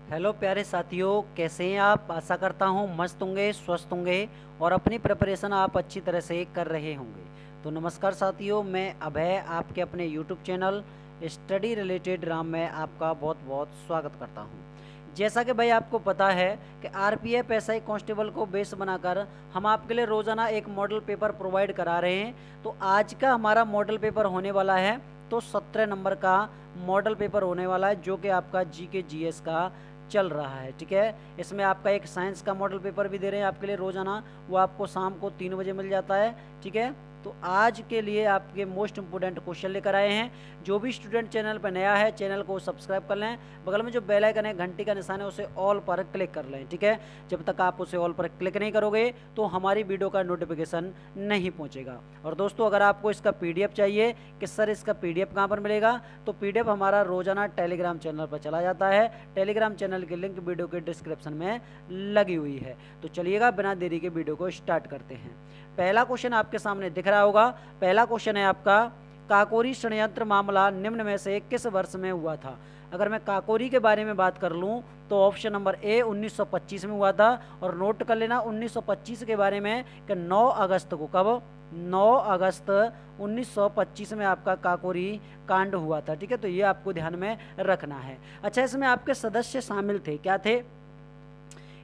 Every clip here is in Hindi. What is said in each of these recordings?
हेलो प्यारे साथियों, कैसे हैं आप। आशा करता हूँ मस्त होंगे, स्वस्थ होंगे और अपनी प्रिपरेशन आप अच्छी तरह से कर रहे होंगे। तो नमस्कार साथियों, मैं अभय आपके अपने YouTube channel study related Ram में आपका बहुत बहुत स्वागत करता हूँ। जैसा कि भाई आपको पता है कि आरपीएफ एसआई कांस्टेबल को बेस बनाकर हम आपके लिए रोज़ाना एक मॉडल पेपर प्रोवाइड करा रहे हैं। तो आज का हमारा मॉडल पेपर होने वाला है, तो 17 नंबर का मॉडल पेपर होने वाला है, जो कि आपका जीके जीएस का चल रहा है। ठीक है, इसमें आपका एक साइंस का मॉडल पेपर भी दे रहे हैं आपके लिए रोजाना, वो आपको शाम को 3 बजे मिल जाता है। ठीक है, तो आज के लिए आपके मोस्ट इंपोर्टेंट क्वेश्चन लेकर आए हैं। जो भी स्टूडेंट चैनल पर नया है, चैनल को सब्सक्राइब कर लें। बगल में जो बेल आइकन है, घंटी का निशान है, उसे ऑल पर क्लिक कर लें। ठीक है, जब तक आप उसे ऑल पर क्लिक नहीं करोगे तो हमारी वीडियो का नोटिफिकेशन नहीं पहुंचेगा। और दोस्तों, अगर आपको इसका पीडीएफ चाहिए कि सर इसका पीडीएफ कहाँ पर मिलेगा, तो पीडीएफ हमारा रोजाना टेलीग्राम चैनल पर चला जाता है। टेलीग्राम चैनल की लिंक वीडियो के डिस्क्रिप्शन में लगी हुई है। तो चलिएगा, बिना देरी के वीडियो को स्टार्ट करते हैं। पहला क्वेश्चन आपके सामने दिख रहा होगा। पहला क्वेश्चन है आपका, काकोरी षड्यंत्र मामला निम्न में से किस वर्ष में हुआ था। अगर मैं काकोरी के बारे में बात कर लूं तो ऑप्शन नंबर ए 1925 में हुआ था। और नोट कर लेना 1925 के बारे में कि 9 अगस्त को, कब, 9 अगस्त 1925 में आपका काकोरी कांड हुआ था। ठीक है, तो ये आपको ध्यान में रखना है। अच्छा, इसमें आपके सदस्य शामिल थे, क्या थे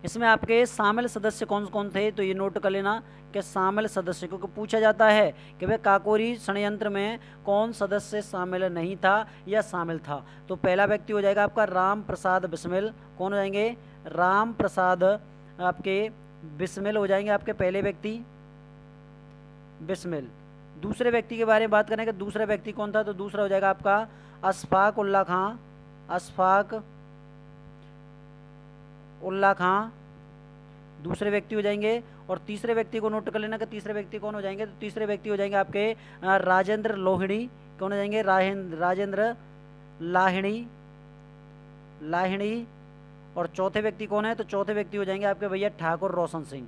इसमें आपके शामिल सदस्य कौन कौन थे, तो ये नोट कर लेना कि शामिल सदस्य, क्योंकि पूछा जाता है कि भाई काकोरी षड्यंत्र में कौन सदस्य शामिल नहीं था या शामिल था। तो पहला व्यक्ति हो जाएगा आपका राम प्रसाद बिस्मिल। कौन हो जाएंगे, राम प्रसाद आपके बिस्मिल हो जाएंगे आपके पहले व्यक्ति, बिस्मिल। दूसरे व्यक्ति के बारे में बात करें कि दूसरा व्यक्ति कौन था, तो दूसरा हो जाएगा आपका अशफाक उल्ला खां, अशफाक उल्ला खां दूसरे व्यक्ति हो जाएंगे। और तीसरे व्यक्ति को नोट कर लेना कि तीसरे व्यक्ति कौन हो जाएंगे, तो तीसरे व्यक्ति हो जाएंगे आपके राजेंद्र लोहिणी। कौन हो जाएंगे, राजेंद्र लाहिणी, लाहिणी। और चौथे व्यक्ति कौन है, तो चौथे व्यक्ति हो जाएंगे आपके भैया ठाकुर रोशन सिंह,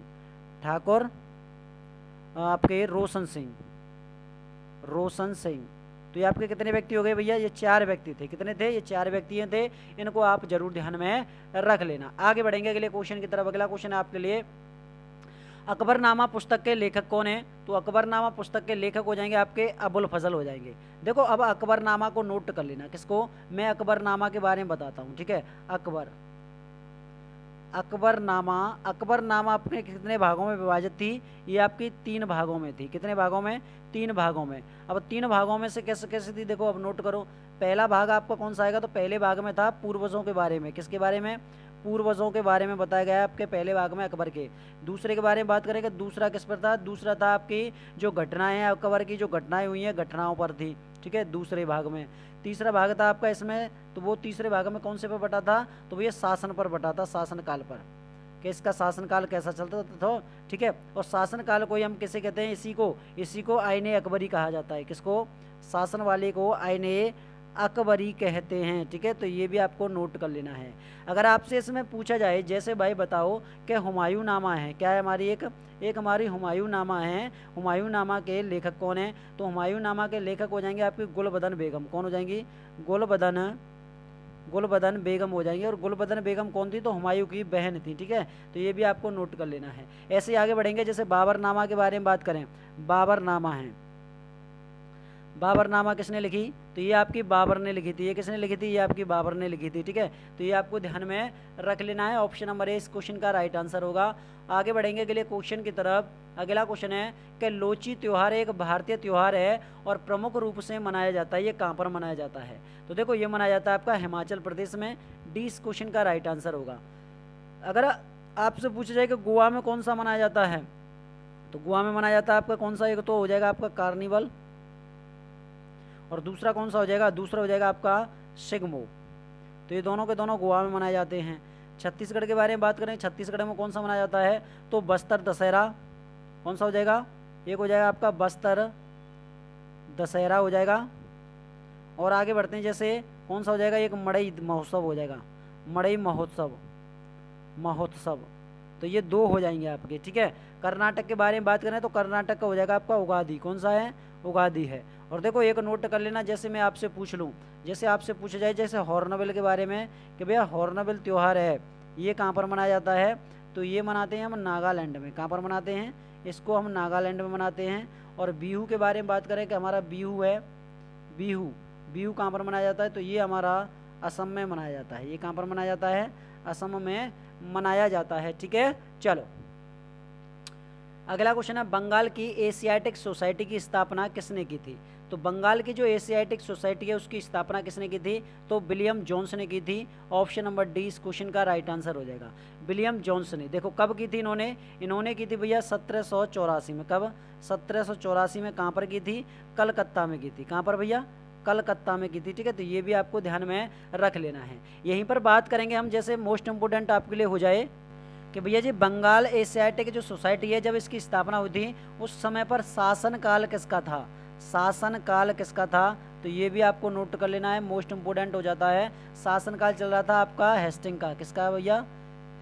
ठाकुर आपके रोशन सिंह, रोशन सिंह। तो ये आपके कितने व्यक्ति हो गए भैया, ये 4 व्यक्ति थे। कितने थे, ये 4 व्यक्ति थे। इनको आप जरूर ध्यान में रख लेना। आगे बढ़ेंगे अगले क्वेश्चन की तरफ। अगला क्वेश्चन है आपके लिए, अकबरनामा पुस्तक के लेखक कौन है। तो अकबरनामा पुस्तक के लेखक हो जाएंगे आपके अबुल फजल हो जाएंगे। देखो, अब अकबरनामा को नोट कर लेना। किसको, मैं अकबरनामा के बारे में बताता हूँ। ठीक है, अकबरनामा, अकबरनामा अपने कितने भागों में विभाजित थी, ये आपकी 3 भागों में थी। कितने भागों में, 3 भागों में। अब 3 भागों में से कैसे कैसे थी, देखो अब नोट करो। पहला भाग आपका कौन सा आएगा, तो पहले भाग में था पूर्वजों के बारे में। किसके बारे में, पूर्वजों के बारे में बताया गया है आपके पहले भाग में अकबर के। दूसरे के बारे में बात करेंगे, दूसरा किस पर था, दूसरा था आपकी जो घटनाएं हैं अकबर की, जो घटनाएं हुई हैं घटनाओं पर थी। ठीक है, दूसरे भाग में। तीसरा भाग था आपका इसमें, तो वो तीसरे भाग में कौन से पर बटा था, तो ये शासन पर बटा था, शासनकाल पर, कि इसका शासनकाल कैसा चलता था। ठीक है, और शासनकाल को ही हम किसे कहते हैं, इसी को आईने अकबरी कहा जाता है। किसको, शासन वाले को आईने अकबरी कहते हैं। ठीक है, तो ये भी आपको नोट कर लेना है। अगर आपसे इसमें पूछा जाए, जैसे भाई बताओ कि हुमायूं नामा है, क्या है हमारी एक हमारी हुमायूं नामा है, हुमायूं नामा के लेखक कौन है, तो हुमायूं नामा के लेखक हो जाएंगे आपकी गुलबदन बेगम। कौन हो जाएंगी, गुलबदन बेगम हो जाएंगी। और गुलबदन बेगम कौन थी, तो हुमायूं की बहन थी। ठीक है, तो ये भी आपको नोट कर लेना है। ऐसे ही आगे बढ़ेंगे। जैसे बाबरनामा के बारे में बात करें, बाबरनामा है, बाबरनामा किसने लिखी, तो ये आपकी बाबर ने लिखी थी। ये किसने लिखी थी, ये आपकी बाबर ने लिखी थी। ठीक है, तो ये आपको ध्यान में रख लेना है। ऑप्शन नंबर ए इस क्वेश्चन का राइट आंसर होगा। आगे बढ़ेंगे अगले क्वेश्चन की तरफ। अगला क्वेश्चन है कि लोची त्योहार एक भारतीय त्योहार है और प्रमुख रूप से मनाया जाता है, ये कहाँ पर मनाया जाता है, तो देखो ये मनाया जाता है आपका हिमाचल प्रदेश में। डी इस क्वेश्चन का राइट आंसर होगा। अगर आपसे पूछा जाए कि गोवा में कौन सा मनाया जाता है, तो गोवा में मनाया जाता है आपका कौन सा, एक तो हो जाएगा आपका कार्निवल, और दूसरा कौन सा हो जाएगा, दूसरा हो जाएगा आपका सिग्मो। तो ये दोनों के दोनों गोवा में मनाए जाते हैं। छत्तीसगढ़ के बारे में बात करें, छत्तीसगढ़ में कौन सा मनाया जाता है, तो बस्तर दशहरा। कौन सा हो जाएगा, एक हो जाएगा आपका बस्तर दशहरा हो जाएगा। और आगे बढ़ते हैं, जैसे कौन सा हो जाएगा, एक मड़ई महोत्सव हो जाएगा, मड़ई महोत्सव। तो ये 2 हो जाएंगे आपके। ठीक है, कर्नाटक के बारे में बात करें तो कर्नाटक का हो जाएगा आपका उगादी। कौन सा है, उगादी है। और देखो एक नोट कर लेना, जैसे मैं आपसे पूछ लूँ, जैसे आपसे पूछा जाए जैसे हॉर्नबिल के बारे में कि भैया हॉर्नबिल त्यौहार है ये कहाँ पर मनाया जाता है, तो ये मनाते हैं हम नागालैंड में। कहाँ पर मनाते हैं, इसको हम नागालैंड में मनाते हैं। और बिहू के बारे में बात करें कि हमारा बिहू है, बिहू बिहू कहाँ पर मनाया जाता है, तो ये हमारा असम में मनाया जाता है। ये कहाँ पर मनाया जाता है, असम में मनाया जाता है। ठीक है, चलो अगला क्वेश्चन है, बंगाल की एशियाटिक सोसाइटी की स्थापना किसने की थी। तो बंगाल की जो एशियाटिक सोसाइटी है उसकी स्थापना किसने की थी, तो विलियम जोन्स ने की थी। ऑप्शन नंबर डी इस क्वेश्चन का राइट आंसर हो जाएगा, विलियम जोन्स ने। देखो कब की थी इन्होंने की थी भैया 1784 में। कब, 1784 में। कहाँ पर की थी, कलकत्ता में की थी। कहाँ पर भैया, कलकत्ता में की थी। ठीक है, तो ये भी आपको ध्यान में रख लेना है। यहीं पर बात करेंगे हम, जैसे मोस्ट इंपोर्टेंट आपके लिए हो जाए कि भैया जी बंगाल एशियाटिक जो सोसाइटी है जब इसकी स्थापना हुई थी उस समय पर शासनकाल किसका था, शासनकाल किसका था, तो ये भी आपको नोट कर लेना है, मोस्ट इंपोर्टेंट हो जाता है। शासनकाल चल रहा था आपका हेस्टिंग का, किसका भैया,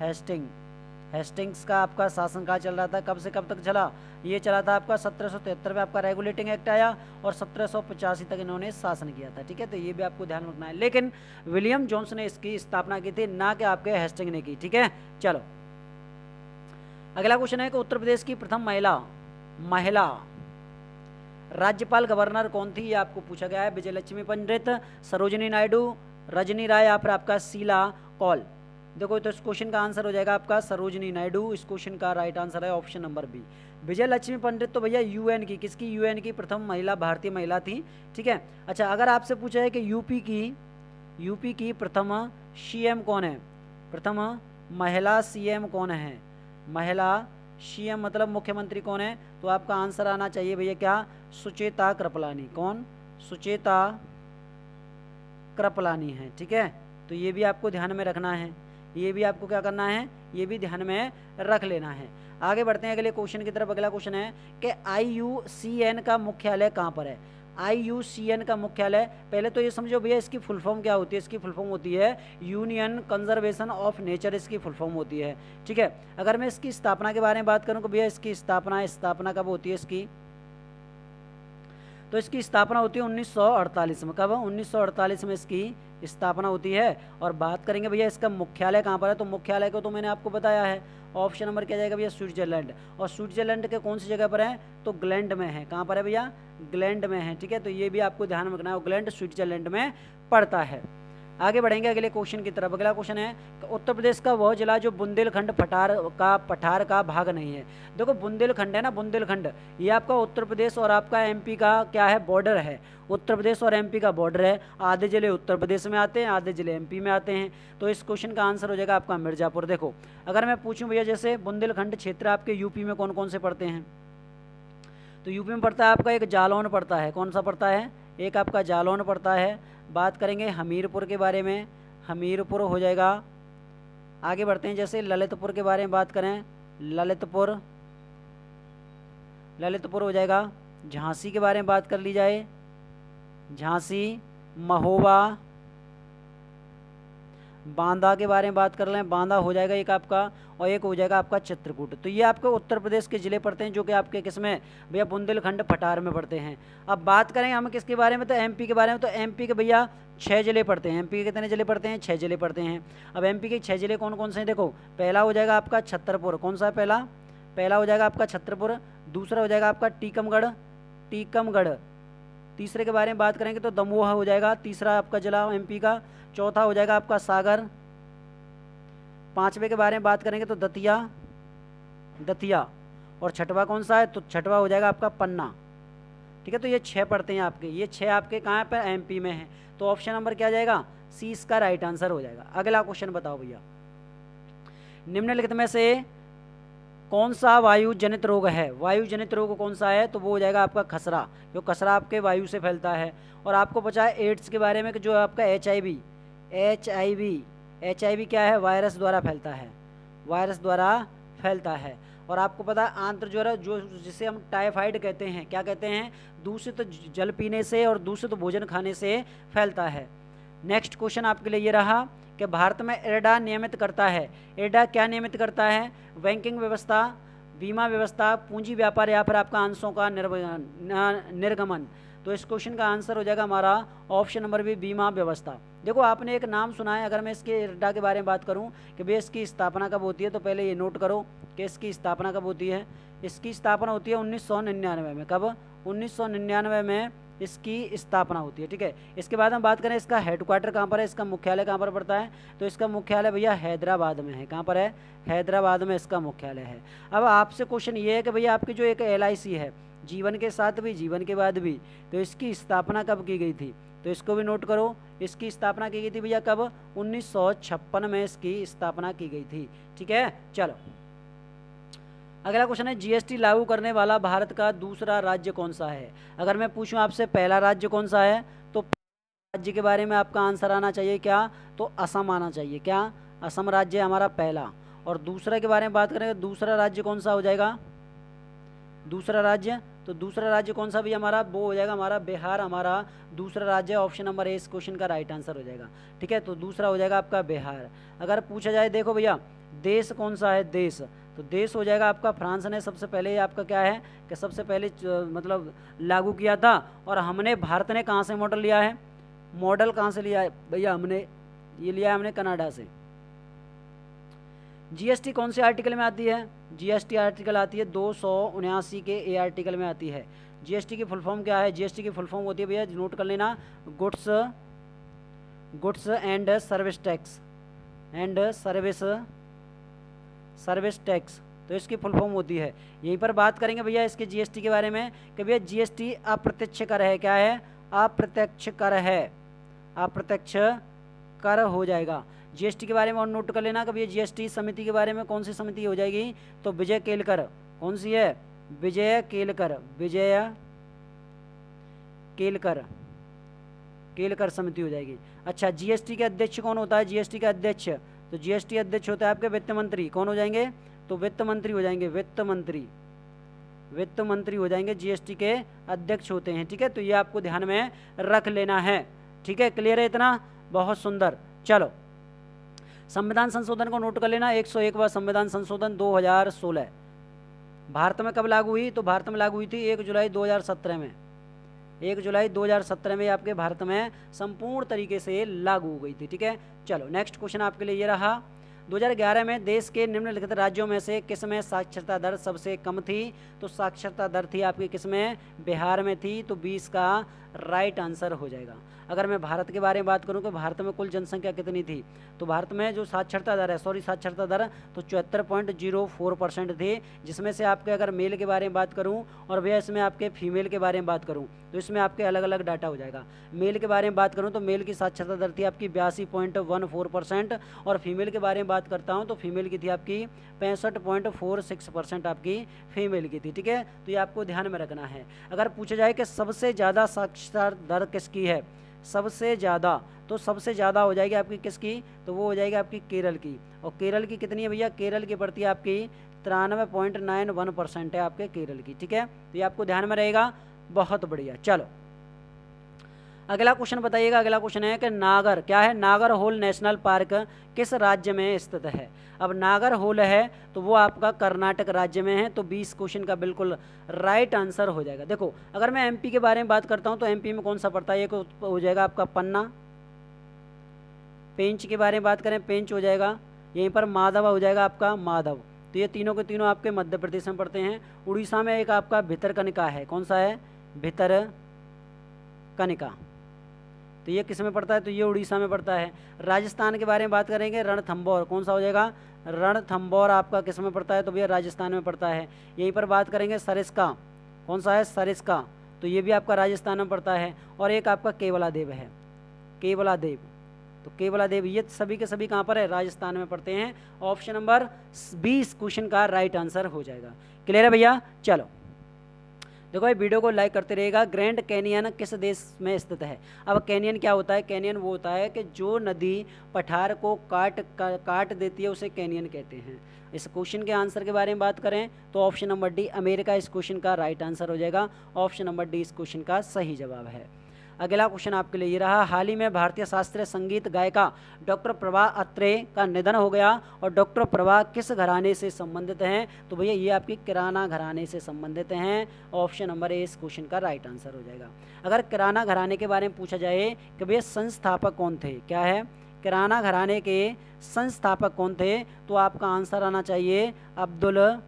हेस्टिंग्स का आपका शासनकाल चल रहा था। कब से कब तक चला, ये चला था आपका 1773 में आपका रेगुलेटिंग एक्ट आया और 1785 तक इन्होंने शासन किया था। ठीक है, तो ये भी आपको ध्यान रखना है। लेकिन विलियम जोन्स ने इसकी स्थापना की थी, ना कि आपके हेस्टिंग ने की। ठीक है, चलो अगला क्वेश्चन है कि उत्तर प्रदेश की प्रथम महिला राज्यपाल गवर्नर कौन थी, ये आपको पूछा गया है। विजयलक्ष्मी पंडित, सरोजिनी नायडू, रजनी राय या फिर आपका शीला कौल। देखो तो इस क्वेश्चन का आंसर हो जाएगा आपका सरोजिनी नायडू। इस क्वेश्चन का राइट आंसर है ऑप्शन नंबर बी, विजयलक्ष्मी पंडित। तो भैया यूएन की, किसकी, यूएन की प्रथम महिला, भारतीय महिला थी। ठीक है, अच्छा अगर आपसे पूछा है कि यूपी की प्रथम सीएम कौन है, प्रथम महिला सीएम कौन है, महिला सीएम मतलब मुख्यमंत्री कौन है, तो आपका आंसर आना चाहिए भैया क्या, सुचेता कृपलानी। कौन, सुचेता कृपलानी है। ठीक है, तो ये भी आपको ध्यान में रखना है, ये भी आपको क्या करना है, ये भी ध्यान में रख लेना है। आगे बढ़ते हैं अगले क्वेश्चन की तरफ। अगला क्वेश्चन है कि IUCN का मुख्यालय कहाँ पर है। IUCN का मुख्यालय, पहले तो ये समझो भैया इसकी फुल फॉर्म क्या होती है, इसकी फुल फॉर्म होती है यूनियन कंजर्वेशन ऑफ नेचर, इसकी फुल फॉर्म होती है। ठीक है, अगर मैं इसकी स्थापना के बारे में बात करूँ तो भैया इसकी स्थापना कब होती है इसकी, तो इसकी स्थापना होती है 1948 में। कब, 1948 में इसकी स्थापना होती है। और बात करेंगे भैया इसका मुख्यालय कहाँ पर है, तो मुख्यालय को तो मैंने आपको बताया है, ऑप्शन नंबर क्या जाएगा भैया, स्विट्जरलैंड। और स्विट्जरलैंड के कौन सी जगह पर है, तो ग्लैंड में है। कहाँ पर है भैया, ग्लैंड में है। ठीक है, तो ये भी आपको ध्यान में रखना है, ग्लैंड स्विट्जरलैंड में पड़ता है। आगे बढ़ेंगे अगले क्वेश्चन की तरफ। अगला क्वेश्चन है उत्तर प्रदेश का वह जिला जो बुंदेलखंड पठार का भाग नहीं है। देखो बुंदेलखंड है ना, बुंदेलखंड ये आपका उत्तर प्रदेश और आपका एमपी का क्या है, बॉर्डर है। उत्तर प्रदेश और एमपी का बॉर्डर है, आधे जिले उत्तर प्रदेश में आते हैं, आधे जिले एमपी में आते हैं। तो इस क्वेश्चन का आंसर हो जाएगा आपका मिर्जापुर। देखो अगर मैं पूछूं भैया जैसे बुंदेलखंड क्षेत्र आपके यूपी में कौन कौन से पड़ते हैं, तो यूपी में पड़ता है आपका एक जालौन पड़ता है। कौन सा पड़ता है, एक आपका जालौन पड़ता है। बात करेंगे हमीरपुर के बारे में, हमीरपुर हो जाएगा। आगे बढ़ते हैं जैसे ललितपुर के बारे में बात करें, ललितपुर हो जाएगा। झांसी के बारे में बात कर ली जाए, झांसी, महोबा, बांदा के बारे में बात कर लें, बांदा हो जाएगा एक आपका, और एक हो जाएगा आपका चित्रकूट। तो ये आपके उत्तर प्रदेश के ज़िले पड़ते हैं जो कि आपके किसमें भैया, बुंदेलखंड पठार में पड़ते हैं। अब बात करें हम किसके बारे में, तो एमपी के बारे में। तो एमपी के भैया 6 जिले पड़ते हैं। एमपी के कितने जिले पड़ते हैं, 6 जिले पड़ते हैं। अब एमपी के 6 जिले कौन कौन से हैं, देखो पहला हो जाएगा आपका छतरपुर। कौन सा है पहला हो जाएगा आपका छतरपुर। दूसरा हो जाएगा आपका टीकमगढ़। तीसरे के बारे में बात करेंगे तो दमोह हो जाएगा तीसरा आपका जिला एमपी का। चौथा हो जाएगा आपका सागर। पांचवे के बारे में बात करेंगे तो दतिया। और छठवा कौन सा है, तो छठवा हो जाएगा आपका पन्ना। ठीक है, तो ये 6 पड़ते हैं आपके, ये 6 आपके कहाँ पर, एमपी में है। तो ऑप्शन नंबर क्या जाएगा, सी इसका राइट आंसर हो जाएगा। अगला क्वेश्चन बताओ भैया, निम्नलिखित में से कौन सा वायु जनित रोग है। वायु जनित रोग कौन सा है, तो वो हो जाएगा आपका खसरा, जो खसरा आपके वायु से फैलता है। और आपको पता है एड्स के बारे में कि जो आपका HIV क्या है, वायरस द्वारा फैलता है। और आपको पता है आंत्र ज्वर जो जिसे हम टाइफाइड कहते हैं, क्या कहते हैं, दूषित जल पीने से और दूषित भोजन खाने से फैलता है। नेक्स्ट क्वेश्चन आपके लिए ये रहा कि भारत में इरडा नियमित करता है। इरडा क्या नियमित करता है, बैंकिंग व्यवस्था, बीमा व्यवस्था, पूंजी व्यापार या फिर आपका अंशों का निर्गमन। तो इस क्वेश्चन का आंसर हो जाएगा हमारा ऑप्शन नंबर बी, बीमा व्यवस्था। देखो आपने एक नाम सुना है, अगर मैं इसके इरडा के बारे में बात करूं कि भैया इसकी स्थापना कब होती है, तो पहले ये नोट करो कि इसकी स्थापना कब होती है। इसकी स्थापना होती है 1999 में। कब? 1999 में इसकी स्थापना होती है, ठीक है। इसके बाद हम बात करें इसका हेडक्वार्टर कहाँ पर है, इसका मुख्यालय कहाँ पर पड़ता है, तो इसका मुख्यालय भैया हैदराबाद में है। कहाँ पर है? हैदराबाद में इसका मुख्यालय है। अब आपसे क्वेश्चन ये है कि भैया आपकी जो एक LIC है, जीवन के साथ भी जीवन के बाद भी, तो इसकी स्थापना कब की गई थी, तो इसको भी नोट करो। इसकी स्थापना की गई थी भैया कब? 1956 में इसकी स्थापना की गई थी, ठीक है। चलो अगला क्वेश्चन है, GST लागू करने वाला भारत का दूसरा राज्य कौन सा है। अगर मैं पूछूं आपसे पहला राज्य कौन सा है, तो राज्य के बारे में आपका आंसर आना चाहिए क्या, तो असम आना चाहिए। क्या? असम राज्य हमारा पहला। और दूसरा के बारे में बात करें, दूसरा राज्य कौन सा हो जाएगा, दूसरा राज्य, तो दूसरा राज्य कौन सा भी हमारा, वो हो जाएगा हमारा बिहार। हमारा दूसरा राज्य ऑप्शन नंबर ए इस क्वेश्चन का राइट आंसर हो जाएगा, ठीक है। तो दूसरा हो जाएगा आपका बिहार। अगर पूछा जाए देखो भैया देश कौन सा है, देश, तो देश हो जाएगा आपका फ्रांस ने सबसे पहले आपका क्या है कि सबसे पहले मतलब लागू किया था। और हमने, भारत ने कहाँ से मॉडल लिया है, मॉडल कहाँ से लिया है भैया, हमने ये लिया है हमने कनाडा से। GST कौन से आर्टिकल में आती है, GST आर्टिकल आती है 279 के ए आर्टिकल में आती है। GST की फुल फॉर्म क्या है, GST की फुल फॉर्म होती है भैया, नोट कर लेना, goods and service tax and service tax, तो इसकी फुल फॉर्म होती है। यहीं पर बात करेंगे भैया इसके GST के बारे में कि भैया GST अप्रत्यक्ष कर है। क्या है? अप्रत्यक्ष कर है, अप्रत्यक्ष कर हो जाएगा। GST के बारे में और नोट कर लेना। कभी GST समिति के बारे में कौन सी समिति हो जाएगी, तो विजय केलकर। कौन सी है? विजय केलकर, विजय केलकर, केलकर समिति हो जाएगी। अच्छा, GST के अध्यक्ष कौन होता है, GST के अध्यक्ष, तो GST अध्यक्ष होता है आपके वित्त मंत्री। कौन हो जाएंगे, तो वित्त मंत्री हो जाएंगे, वित्त मंत्री, वित्त मंत्री हो जाएंगे, GST के अध्यक्ष होते हैं, ठीक है। तो ये आपको ध्यान में रख लेना है, ठीक है। क्लियर है इतना? बहुत सुंदर। चलो संविधान संशोधन को नोट कर लेना। 101वां संविधान संशोधन 2016 भारत में कब लागू हुई, तो भारत में लागू हुई थी 1 जुलाई 2017 में। 1 जुलाई 2017 में आपके भारत में संपूर्ण तरीके से लागू हो गई थी, ठीक है। चलो नेक्स्ट क्वेश्चन आपके लिए ये रहा, 2011 में देश के निम्नलिखित राज्यों में से किस में साक्षरता दर सबसे कम थी, तो साक्षरता दर थी आपकी किस में, बिहार में थी, तो 20 का राइट आंसर हो जाएगा। अगर मैं भारत के बारे में बात करूं कि भारत में कुल जनसंख्या कितनी थी, तो भारत में जो साक्षरता दर है, साक्षरता दर तो 74.04% थी, जिसमें से आपके अगर मेल के बारे में बात करूं और भैया इसमें आपके फीमेल के बारे में बात करूं तो इसमें आपके अलग अलग डाटा हो जाएगा। मेल के बारे में बात करूं तो मेल की साक्षरता दर थी आपकी 82.14% और फीमेल के बारे में बात करता हूं तो फीमेल की थी आपकी 65.46% आपकी फीमेल की थी, ठीक है। तो ये आपको ध्यान में रखना है। अगर पूछा जाए कि सबसे ज़्यादा साक्षरता दर किसकी है, सबसे ज़्यादा, तो सबसे ज़्यादा हो जाएगी आपकी किसकी, तो वो हो जाएगी आपकी केरल की। और केरल की कितनी है भैया, केरल की बढ़ती है आपकी 93.91% है आपके केरल की, ठीक है। तो ये आपको ध्यान में रहेगा, बहुत बढ़िया। चलो अगला क्वेश्चन बताइएगा। अगला क्वेश्चन है कि नागर, क्या है, नागर होल नेशनल पार्क किस राज्य में स्थित है। अब नागर होल है तो वो आपका कर्नाटक राज्य में है, तो 20 क्वेश्चन का बिल्कुल राइट आंसर हो जाएगा। देखो अगर मैं एमपी के बारे में बात करता हूं तो एमपी में कौन सा पड़ता है, एक हो जाएगा आपका पन्ना। पेंच के बारे में बात करें, पेंच हो जाएगा, यहीं पर माधव हो जाएगा आपका माधव। तो ये तीनों के तीनों आपके मध्य प्रदेश में पड़ते हैं। उड़ीसा में एक आपका भितरकनिका है, कौन सा है, भितरकनिका, तो ये किस में पड़ता है, तो ये उड़ीसा में पड़ता है। राजस्थान के बारे में बात करेंगे, रणथंभौर, कौन सा हो जाएगा, रणथंभौर आपका किस में पड़ता है, तो भैया राजस्थान में पड़ता है। यहीं पर बात करेंगे सरिस्का, कौन सा है, सरिस्का, तो ये भी आपका राजस्थान में पड़ता है। और एक आपका केवलादेव है, केवलादेव, तो केवलादेव, ये सभी के सभी कहाँ पर है, राजस्थान में पड़ते हैं। ऑप्शन नंबर 20 क्वेश्चन का राइट आंसर हो जाएगा। क्लियर है भैया। चलो देखो भाई वीडियो को लाइक करते रहिएगा। ग्रैंड कैनियन किस देश में स्थित है। अब कैनियन क्या होता है, कैनियन वो होता है कि जो नदी पठार को काट देती है उसे कैनियन कहते हैं। इस क्वेश्चन के आंसर के बारे में बात करें तो ऑप्शन नंबर डी अमेरिका इस क्वेश्चन का राइट आंसर हो जाएगा। ऑप्शन नंबर डी इस क्वेश्चन का सही जवाब है। अगला क्वेश्चन आपके लिए ये रहा, हाल ही में भारतीय शास्त्रीय संगीत गायिका डॉक्टर प्रभा अत्रे का निधन हो गया और डॉक्टर प्रभा किस घराने से संबंधित हैं? तो भैया ये आपकी किराना घराने से संबंधित हैं। ऑप्शन नंबर ए इस क्वेश्चन का राइट आंसर हो जाएगा। अगर किराना घराने के बारे में पूछा जाए कि भैया संस्थापक कौन थे, क्या है, किराना घराने के संस्थापक कौन थे, तो आपका आंसर आना चाहिए अब्दुल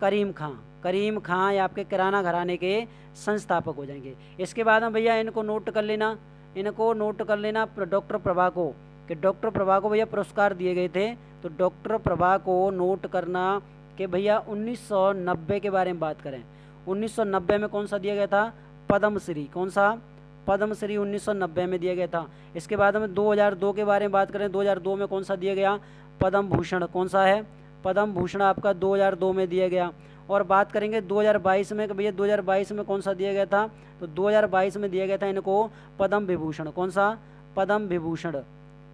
करीम खां। करीम खां या आपके किराना घराने के संस्थापक हो जाएंगे। इसके बाद में भैया इनको नोट कर लेना, डॉक्टर प्रभा को, कि डॉक्टर प्रभा को भैया पुरस्कार दिए गए थे। तो डॉक्टर प्रभा को नोट करना कि भैया 1990 के बारे में बात करें, 1990 में कौन सा दिया गया था? पद्मश्री। कौन सा? पद्मश्री 1990 में दिया गया था। इसके बाद में 2002 के बारे में बात करें, 2002 में कौन सा दिया गया? पद्म भूषण। कौन सा है? पद्म भूषण आपका 2002 में दिया गया। और बात करेंगे 2022 में कि भैया 2022 में कौन सा दिया गया था? तो 2022 में दिया गया था इनको पद्म विभूषण। कौन सा? पद्म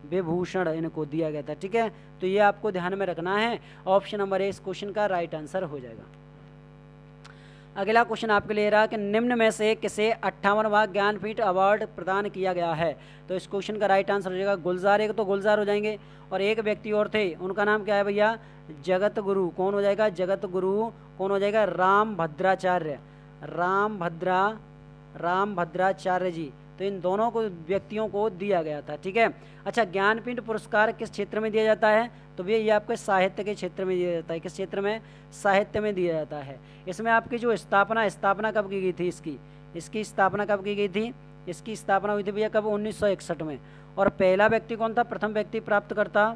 विभूषण इनको दिया गया था। ठीक है, तो ये आपको ध्यान में रखना है। ऑप्शन नंबर ए इस क्वेश्चन का राइट आंसर हो जाएगा। अगला क्वेश्चन आपके लिए रहा कि निम्न में से किसे 58वां ज्ञानपीठ अवार्ड प्रदान किया गया है? तो इस क्वेश्चन का राइट आंसर हो जाएगा गुलजार। एक तो गुलजार हो जाएंगे और एक व्यक्ति और थे, उनका नाम क्या है भैया? जगत गुरु। कौन हो जाएगा? जगत गुरु। कौन हो जाएगा? राम भद्राचार्य जी। तो इन दोनों को व्यक्तियों को दिया गया था। ठीक है, अच्छा, ज्ञानपीठ पुरस्कार किस क्षेत्र में दिया जाता है? तो भैया ये आपके साहित्य के क्षेत्र में दिया जाता है। किस क्षेत्र में? साहित्य में दिया जाता है। इसमें आपकी जो स्थापना कब की गई थी? इसकी स्थापना कब की गई थी? इसकी स्थापना हुई थी भैया कब? 1961 में। और पहला व्यक्ति कौन था? प्रथम व्यक्ति प्राप्तकर्ता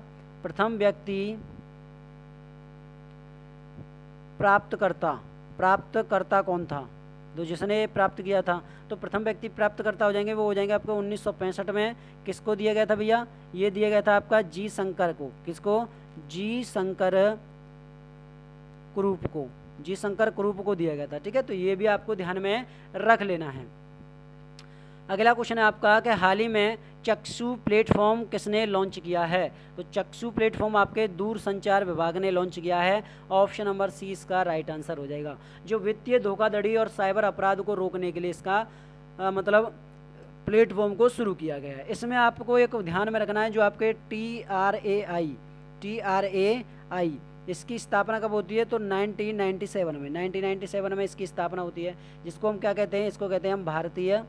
कौन था? तो जिसने प्राप्त किया था, तो प्रथम व्यक्ति प्राप्तकर्ता हो जाएंगे, वो हो जाएंगे आपको 1965 में। किसको दिया गया था भैया? ये दिया गया था आपका जी शंकर को। किसको? जी शंकर कुरूप को दिया गया था। ठीक है, तो ये भी आपको ध्यान में रख लेना है। अगला क्वेश्चन है आपका कि हाल ही में चक्षु प्लेटफॉर्म किसने लॉन्च किया है? तो चक्षु प्लेटफॉर्म आपके दूरसंचार विभाग ने लॉन्च किया है। ऑप्शन नंबर सी इसका राइट आंसर हो जाएगा। जो वित्तीय धोखाधड़ी और साइबर अपराध को रोकने के लिए इसका मतलब प्लेटफॉर्म को शुरू किया गया है। इसमें आपको एक ध्यान में रखना है, जो आपके TRAI इसकी स्थापना कब होती है? तो 1997 में इसकी स्थापना होती है, जिसको हम क्या कहते हैं? इसको कहते हैं हम भारतीय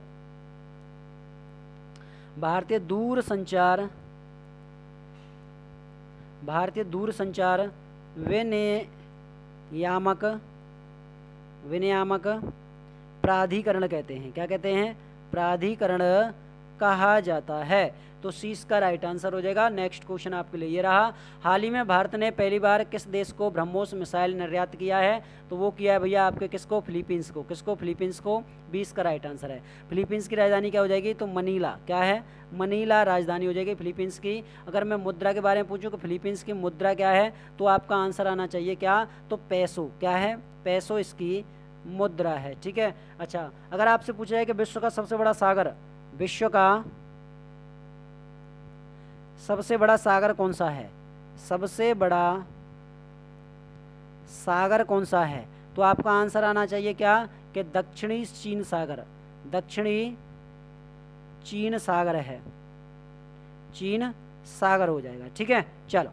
दूरसंचार विनियामक प्राधिकरण कहते हैं। क्या कहते हैं? प्राधिकरण कहा जाता है। तो सी इसका राइट आंसर हो जाएगा। नेक्स्ट क्वेश्चन आपके लिए ये रहा, हाल ही में भारत ने पहली बार किस देश को ब्रह्मोस मिसाइल निर्यात किया है? तो वो किया है भैया आपके किसको? फिलीपींस को। किसको? फिलीपींस को। 20 का राइट आंसर है। फिलीपींस की राजधानी क्या हो जाएगी? तो मनीला। क्या है? मनीला राजधानी हो जाएगी फिलीपींस की। अगर मैं मुद्रा के बारे में पूछूं कि फिलीपींस की मुद्रा क्या है, तो आपका आंसर आना चाहिए क्या? तो पैसो। क्या है? पैसो इसकी मुद्रा है। ठीक है, अच्छा, अगर आपसे पूछा जाए कि विश्व का सबसे बड़ा सागर कौन सा है? सबसे बड़ा सागर कौन सा है? तो आपका आंसर आना चाहिए क्या? कि दक्षिणी चीन सागर है। चीन सागर हो जाएगा। ठीक है, चलो,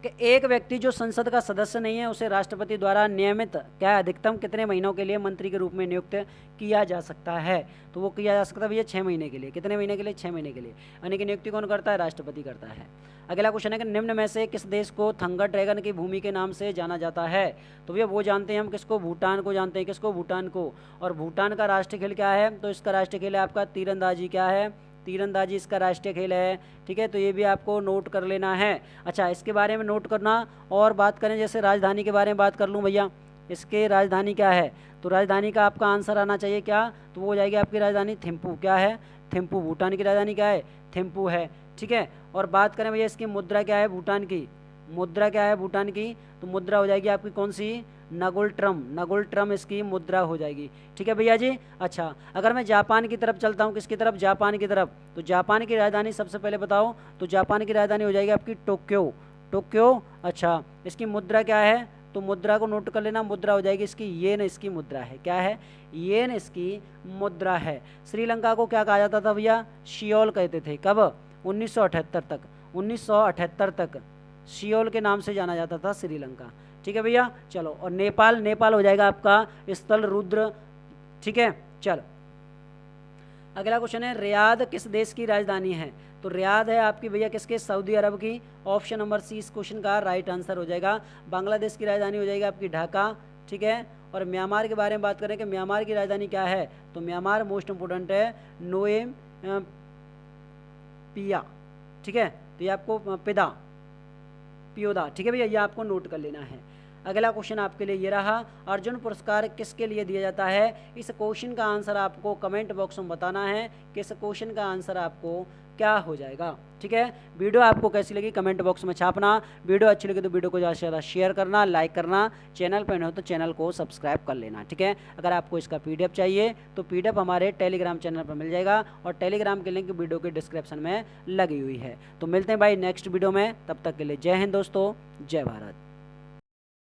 कि एक व्यक्ति जो संसद का सदस्य नहीं है उसे राष्ट्रपति द्वारा नियमित क्या अधिकतम कितने महीनों के लिए मंत्री के रूप में नियुक्त किया जा सकता है? तो वो किया जा सकता है भैया 6 महीने के लिए। कितने महीने के लिए? 6 महीने के लिए। यानी कि नियुक्ति कौन करता है? राष्ट्रपति करता है। अगला क्वेश्चन है कि निम्न में से किस देश को थंगर ड्रैगन की भूमि के नाम से जाना जाता है? तो भैया वो जानते हैं हम किसको? भूटान को जानते हैं। किसको? भूटान को। और भूटान का राष्ट्रीय खेल क्या है? तो इसका राष्ट्रीय खेल है आपका तीरंदाजी। क्या है? तीरंदाजी इसका राष्ट्रीय खेल है। ठीक है, तो ये भी आपको नोट कर लेना है। अच्छा, इसके बारे में नोट करना। और बात करें जैसे राजधानी के बारे में बात कर लूँ भैया, इसके राजधानी क्या है? तो राजधानी का आपका आंसर आना चाहिए क्या? तो वो हो जाएगी आपकी राजधानी थिम्पू। क्या है? थिम्पू। भूटान की राजधानी क्या है? थिम्पू है। ठीक है, और बात करें भैया इसकी मुद्रा क्या है? भूटान की मुद्रा क्या है? भूटान की तो मुद्रा हो जाएगी आपकी कौन सी? नगुल ट्रम इसकी मुद्रा हो जाएगी। ठीक है भैया जी। अच्छा, अगर मैं जापान की तरफ चलता हूँ, किसकी तरफ? जापान की तरफ। तो जापान की राजधानी सबसे पहले बताओ, तो जापान की राजधानी हो जाएगी आपकी टोक्यो। अच्छा, इसकी मुद्रा क्या है? तो मुद्रा को नोट कर लेना, मुद्रा हो जाएगी इसकी येन, इसकी मुद्रा है, क्या है, येन इसकी मुद्रा है। श्रीलंका को क्या कहा जाता था भैया, सियोल कहते थे, कब, 1978 तक, 1978 तक सियोल के नाम से जाना जाता था श्रीलंका, ठीक है भैया। चलो, और नेपाल, नेपाल हो जाएगा आपका स्थल रुद्र, ठीक है। चलो अगला क्वेश्चन है, रियाद किस देश की राजधानी है, तो रियाद है आपकी भैया किसके, सऊदी अरब की। ऑप्शन नंबर सी इस क्वेश्चन का राइट आंसर हो जाएगा। बांग्लादेश की राजधानी हो जाएगी आपकी ढाका, ठीक है। और म्यांमार के बारे में बात करें कि म्यांमार की राजधानी क्या है, तो म्यांमार मोस्ट इंपोर्टेंट है नोए पिया, ठीक है। तो ये आपको पियोदा, ठीक है भैया, ये आपको नोट कर लेना है। अगला क्वेश्चन आपके लिए ये रहा, अर्जुन पुरस्कार किसके लिए दिया जाता है। इस क्वेश्चन का आंसर आपको कमेंट बॉक्स में बताना है कि इस क्वेश्चन का आंसर आपको क्या हो जाएगा, ठीक है। वीडियो आपको कैसी लगी कमेंट बॉक्स में छापना, वीडियो अच्छी लगी तो वीडियो को ज़्यादा से ज़्यादा शेयर करना, लाइक करना, चैनल पर न हो तो चैनल को सब्सक्राइब कर लेना, ठीक है। अगर आपको इसका PDF चाहिए तो PDF हमारे टेलीग्राम चैनल पर मिल जाएगा, और टेलीग्राम के लिंक वीडियो के डिस्क्रिप्शन में लगी हुई है। तो मिलते हैं भाई नेक्स्ट वीडियो में, तब तक के लिए जय हिंद दोस्तों, जय भारत।